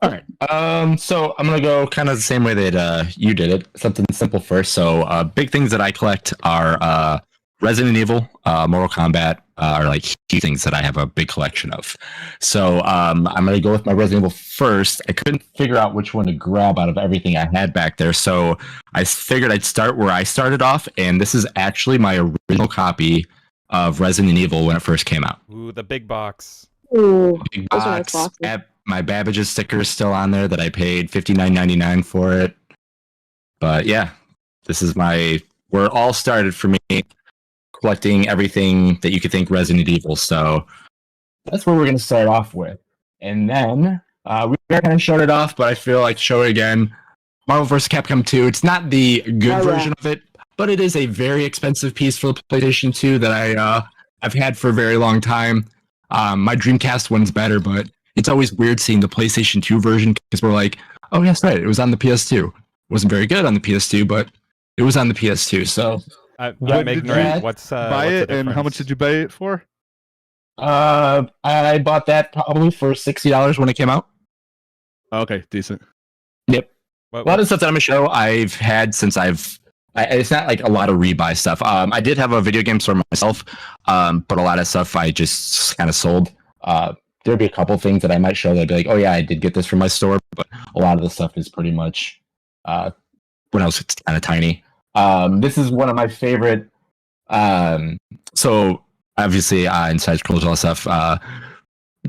All right. So I'm gonna go kind of the same way that you did it. Something simple first. So big things that I collect are Resident Evil, Mortal Kombat are like huge things that I have a big collection of. So I'm gonna go with my Resident Evil first. I couldn't figure out which one to grab out of everything I had back there, so I figured I'd start where I started off, and this is actually my original copy of Resident Evil when it first came out. Ooh, the big box. Ooh, Big those are nice box. boxes. My Babbage's sticker is still on there that I paid $59.99 for it. But yeah, this is where it all started for me, collecting everything that you could think Resident Evil. So that's where we're going to start off with. And then we kind of showed it off, but I feel like show it again. Marvel vs. Capcom 2. It's not the good version of it, but it is a very expensive piece for the PlayStation 2 that I've had for a very long time. My Dreamcast one's better, but it's always weird seeing the PlayStation 2 version because we're like, oh, yes, right, it was on the PS2. It wasn't very good on the PS2, but it was on the PS2 . So I'm What did ignorant. you What's buy what's it, and how much did you buy it for? I bought that probably for $60 when it came out. Okay, decent. Yep. What, A lot of stuff that I'm gonna show I've had since it's not like a lot of rebuy stuff. I did have a video game store myself, but a lot of stuff I just kind of sold. There'd be a couple things that I might show that'd be like, oh yeah, I did get this from my store, but a lot of the stuff is pretty much when I was kind of tiny. This is one of my favorite. So obviously, inside scrolls all that stuff.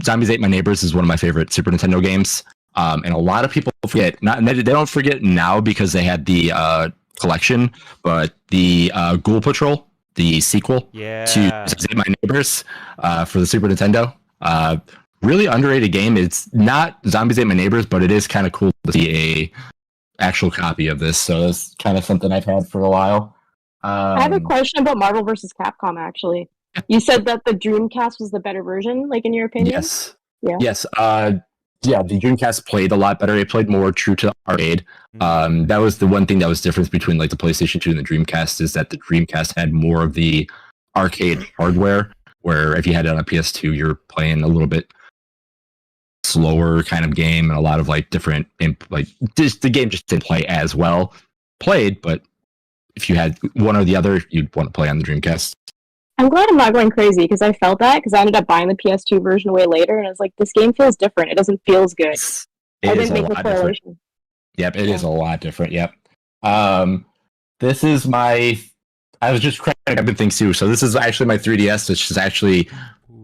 Zombies Ate My Neighbors is one of my favorite Super Nintendo games, and a lot of people forget. They don't forget now because they had the collection, but the Ghoul Patrol, the sequel to Zombies Ate My Neighbors for the Super Nintendo. Really underrated game. It's not Zombies Ate My Neighbors, but it is kind of cool to see a actual copy of this. So it's kind of something I've had for a while. I have a question about Marvel vs. Capcom, actually. You said that the Dreamcast was the better version, like in your opinion? Yes. Yeah. Yes. Yeah, the Dreamcast played a lot better. It played more true to the arcade. That was the one thing that was different between like the PlayStation 2 and the Dreamcast is that the Dreamcast had more of the arcade hardware, where if you had it on a PS2, you're playing a little bit slower kind of game and a lot of like different the game just didn't play as well. Played, but if you had one or the other, you'd want to play on the Dreamcast. I'm glad I'm not going crazy because I felt that because I ended up buying the PS2 version way later and I was like, this game feels different. It doesn't feel as good. I didn't make the correlation. Yep, it is a lot different. Yep. This is I was just cracking up in things too. So this is actually my 3DS, which is actually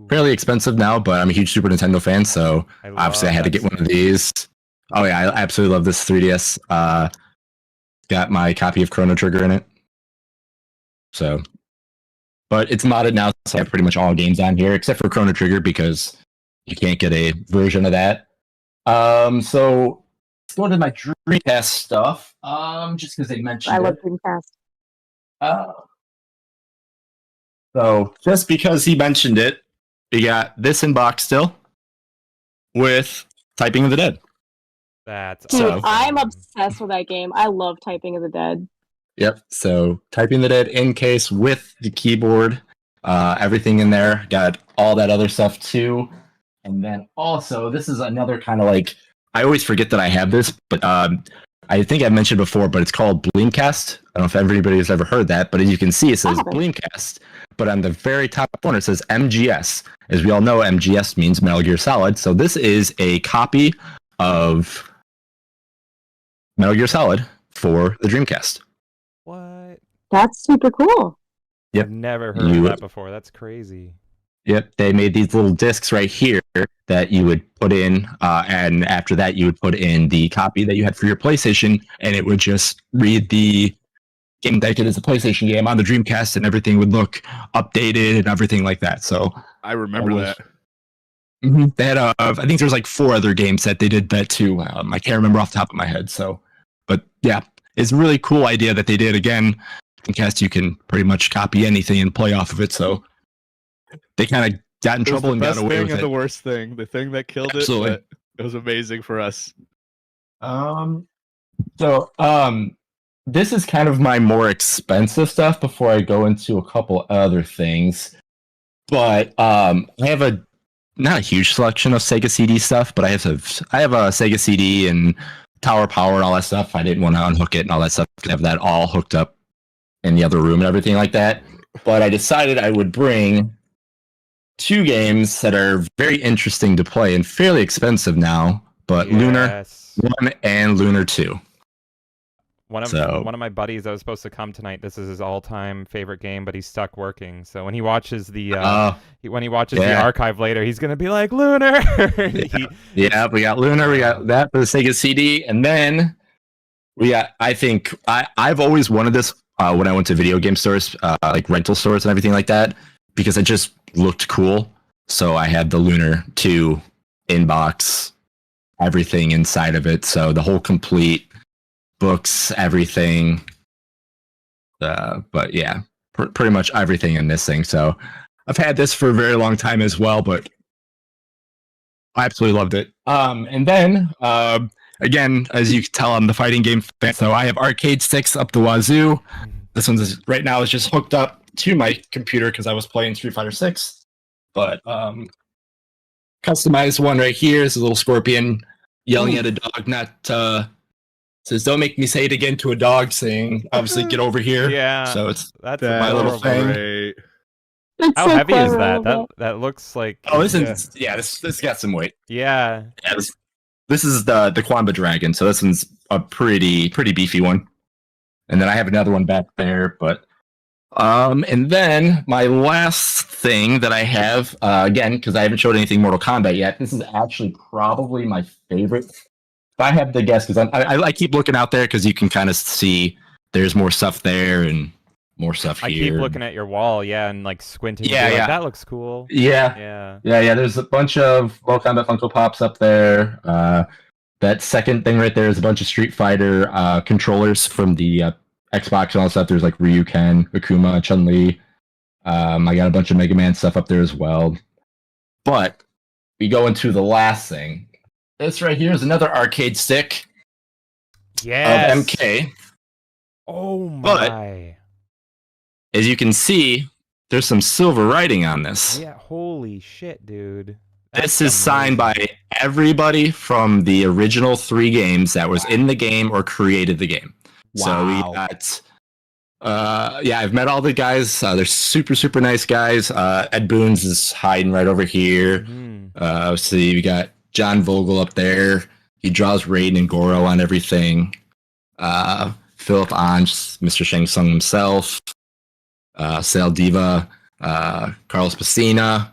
fairly expensive now, but I'm a huge Super Nintendo fan, so obviously I had to get one of these. Oh yeah, I absolutely love this 3DS. Got my copy of Chrono Trigger in it. So, but it's modded now, so I have pretty much all games on here except for Chrono Trigger because you can't get a version of that. So let's go to my Dreamcast stuff. Just because they mentioned I love Dreamcast. So just because he mentioned it, we got this in box still with Typing of the Dead. Dude, I'm obsessed with that game. I love Typing of the Dead. Yep. So Typing the Dead in case with the keyboard, everything in there. Got all that other stuff too. And then also, this is another kind of like, I always forget that I have this, but I think I mentioned before, but it's called Bleemcast. I don't know if everybody has ever heard that, but as you can see, it says Bleemcast. But on the very top corner, it says MGS. As we all know, MGS means Metal Gear Solid. So this is a copy of Metal Gear Solid for the Dreamcast. What? That's super cool. Yep. I've never heard of that before. That's crazy. Yep, they made these little discs right here that you would put in, and after that you would put in the copy that you had for your PlayStation, and it would just read the game that it is a PlayStation game on the Dreamcast, and everything would look updated and everything like that. So I remember that. Mm-hmm. They had, I think there's like 4 other games that they did that too. I can't remember off the top of my head. So, but yeah, it's a really cool idea that they did. Again, Dreamcast, you can pretty much copy anything and play off of it. So they kind of got in trouble and got away with it. The worst thing, the thing that killed it, but it was amazing for us. This is kind of my more expensive stuff before I go into a couple other things. But I have not a huge selection of Sega CD stuff, but I have a Sega CD and Tower Power and all that stuff. I didn't want to unhook it and all that stuff. I have that all hooked up in the other room and everything like that. But I decided I would bring 2 games that are very interesting to play and fairly expensive now, but Lunar 1 and Lunar 2. One of my buddies that was supposed to come tonight, this is his all-time favorite game, but he's stuck working. So when he watches the archive later, he's gonna be like, Lunar. Yeah, we got Lunar, we got that for the Sega CD, and then we got. I think I've always wanted this when I went to video game stores, like rental stores and everything like that, because it just looked cool. So I had the Lunar 2 inbox, everything inside of it. So the whole complete books, everything. But yeah, pretty much everything in this thing. So I've had this for a very long time as well, but I absolutely loved it. And then again, as you can tell, I'm the fighting game fan, so I have arcade sticks up the wazoo. This one's right now is just hooked up to my computer because I was playing Street Fighter 6. But customized one right here is a little scorpion yelling at a dog, not says, "Don't make me say it again" to a dog, saying, obviously, "Get over here." Yeah. So that's my little thing. Great. How heavy is that? That looks like. Oh, this got some weight. Yeah. This is the Kwamba Dragon, so this one's a pretty beefy one. And then I have another one back there, but and then my last thing that I have, again, because I haven't showed anything Mortal Kombat yet, this is actually probably my favorite. If I have to guess, because I keep looking out there because you can kind of see there's more stuff there and more stuff here. I keep looking at your wall, and like squinting. Yeah, like, that looks cool. Yeah. There's a bunch of Mortal Kombat Funko Pops up there. That second thing right there is a bunch of Street Fighter controllers from the Xbox and all that stuff. There's like Ryu, Ken, Akuma, Chun-Li. I got a bunch of Mega Man stuff up there as well. But we go into the last thing. This right here is another arcade stick of MK. Oh my. But as you can see, there's some silver writing on this. Yeah, holy shit, dude. This is signed by everybody from the original 3 games that was in the game or created the game. Wow. So we got I've met all the guys. They're super nice guys. Ed Boons is hiding right over here. See, we got John Vogel up there. He draws Raiden and Goro on everything. Philip Anj, Mr. Shang Tsung himself. Sal Diva, Carlos Pacina.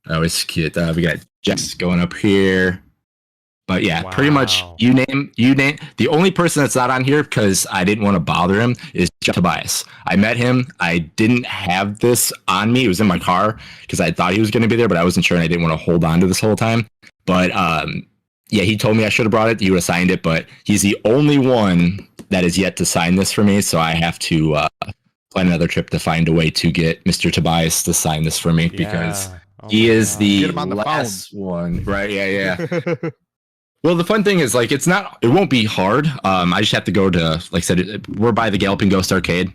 Always cute. We got Jess going up here. But yeah, pretty much you name. The only person that's not on here because I didn't want to bother him is Jeff Tobias. I met him. I didn't have this on me. It was in my car because I thought he was going to be there, but I wasn't sure and I didn't want to hold on to this whole time. But he told me I should have brought it. He would have signed it, but he's the only one that is yet to sign this for me. So I have to plan another trip to find a way to get Mr. Tobias to sign this for me because he is the last one. Right? Yeah. Well, the fun thing is, like, it won't be hard. I just have to go to, like I said, we're by the Galloping Ghost Arcade.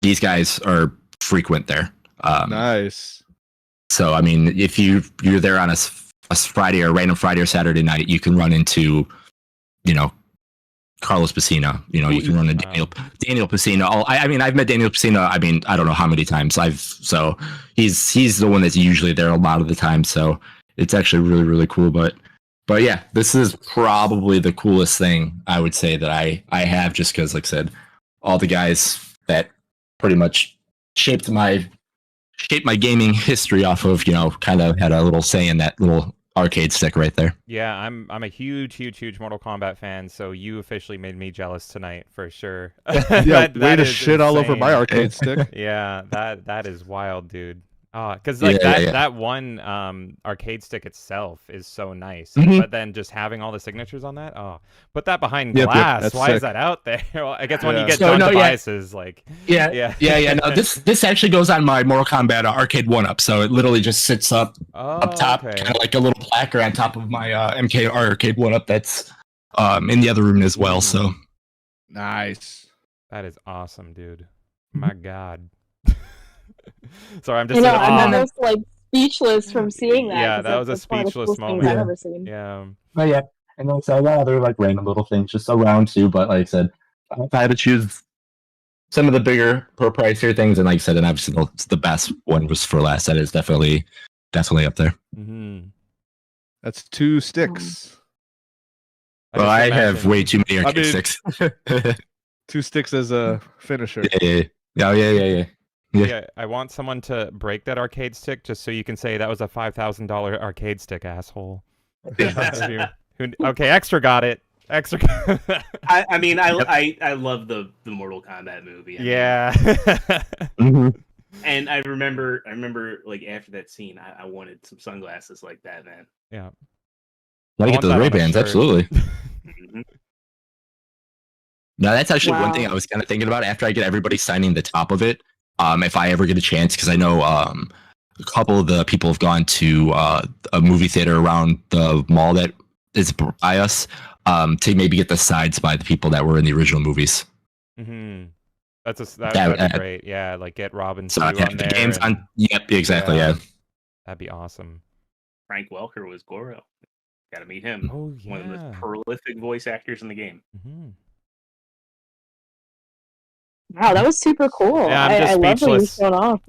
These guys are frequent there. Nice. So, I mean, if you're there on a Friday or random Friday or Saturday night, you can run into, Carlos Pacina. You can run into Daniel Pacina. I mean, I've met Daniel Pacina. I mean, I don't know how many times so he's the one that's usually there a lot of the time. So it's actually really, really cool. But yeah, this is probably the coolest thing I would say that I have, just because, like I said, all the guys that pretty much shaped my gaming history off of, kind of had a little say in that little arcade stick right there. Yeah, I'm a huge Mortal Kombat fan, so you officially made me jealous tonight for sure. Way to shit all over my arcade stick. Yeah, that is wild, dude. Because that one arcade stick itself is so nice, but then just having all the signatures on that, put that behind glass. Why is that out there? Well, I guess when you get John Tobias's, like, No, this actually goes on my Mortal Kombat arcade 1-up, so it literally just sits up top, kind of like a little placard on top of my MK arcade 1-up that's in the other room as well. So nice. That is awesome, dude. My God. Sorry, I'm just. And then there's like speechless from seeing that. Yeah, that was a speechless moment. I've ever seen. Yeah. But yeah, and like I said, I got other like random little things just around too. But like I said, if I had to choose some of the bigger pricier things, and like I said, and obviously the best one was for last. That is definitely up there. Mm-hmm. That's 2 sticks. Well, I have way too many arcade sticks. 2 sticks as a finisher. Yeah, I want someone to break that arcade stick just so you can say that was a $5,000 arcade stick, asshole. Okay, extra got it. Extra. I mean, I love the Mortal Kombat movie. And I remember like after that scene, I wanted some sunglasses like that, man. Yeah. Gotta get the Ray-Bans, absolutely. Now that's actually one thing I was kind of thinking about after I get everybody signing the top of it. If I ever get a chance, because I know a couple of the people have gone to a movie theater around the mall that is by us, to maybe get the sides by the people that were in the original movies. Mm-hmm. That'd be great. Yeah, like get Robin on there. The games on. Yep, exactly. Yeah, that'd be awesome. Frank Welker was Goro. Got to meet him. Oh yeah, one of the most prolific voice actors in the game. Mm-hmm. Wow, that was super cool. Yeah, I'm just I love what you showed off.